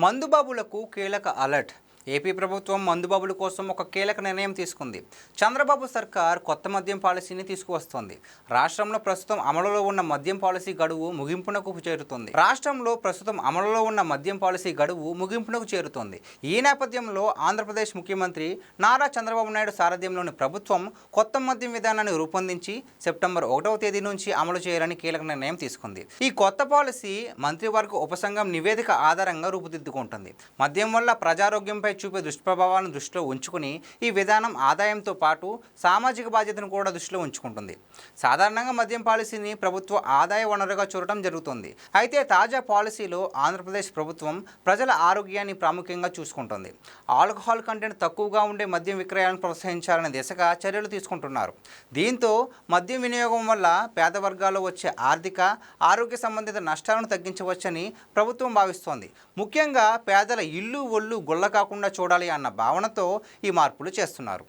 మందుబాబులకు కీలక alert. AP ప్రభుత్వం మందుబాబుల కోసం ఒక కీలక నిర్ణయం తీసుకుంది. చంద్రబాబు సర్కార్ కొత్త మద్యం పాలసీని తీసుకువస్తోంది. రాష్ట్రంలో ప్రస్తుతం అమలులో ఉన్న మద్యం పాలసీ గడువు ముగింపునకు చేరుతోంది. ఈ నేపథ్యంలో ఆంధ్రప్రదేశ్ ముఖ్యమంత్రి నారా చంద్రబాబు నాయుడు సారథ్యంలోని ప్రభుత్వం కొత్త మద్యం విధానాన్ని రూపొందించి సెప్టెంబర్ 1వ తేదీ నుంచి అమలు చేయాలని కీలక నిర్ణయం తీసుకుంది. ఈ కొత్త పాలసీ మంత్రివర్గ ఉపసంఘం నివేదిక ఆధారంగా రూపుదిద్దుకుంటుంది. మద్యం వల్ల ప్రజారోగ్యంపై చూపే దుష్ప్రభావాలను దృష్టిలో ఉంచుకుని ఈ విధానం ఆదాయంతో పాటు సామాజిక బాధ్యతను కూడా దృష్టిలో ఉంచుకుంటుంది. సాధారణంగా మద్యం పాలసీని ప్రభుత్వ ఆదాయ వనరుగా చూడటం జరుగుతుంది. అయితే తాజా పాలసీలో ఆంధ్రప్రదేశ్ ప్రభుత్వం ప్రజల ఆరోగ్యాన్ని ప్రాముఖ్యంగా చూసుకుంటుంది. ఆల్కహాల్ కంటెంట్ తక్కువగా ఉండే మద్యం విక్రయాలను ప్రోత్సహించాలనే దిశగా చర్యలు తీసుకుంటున్నారు. దీంతో మద్యం వినియోగం వల్ల పేద వర్గాల్లో వచ్చే ఆరోగ్య సంబంధిత నష్టాలను తగ్గించవచ్చని ప్రభుత్వం భావిస్తోంది. ముఖ్యంగా పేదల ఇల్లు ఒళ్ళు గుల్ల కాకుండా చూడాలి అన్న భావనతో ఈ మార్పులు చేస్తున్నారు.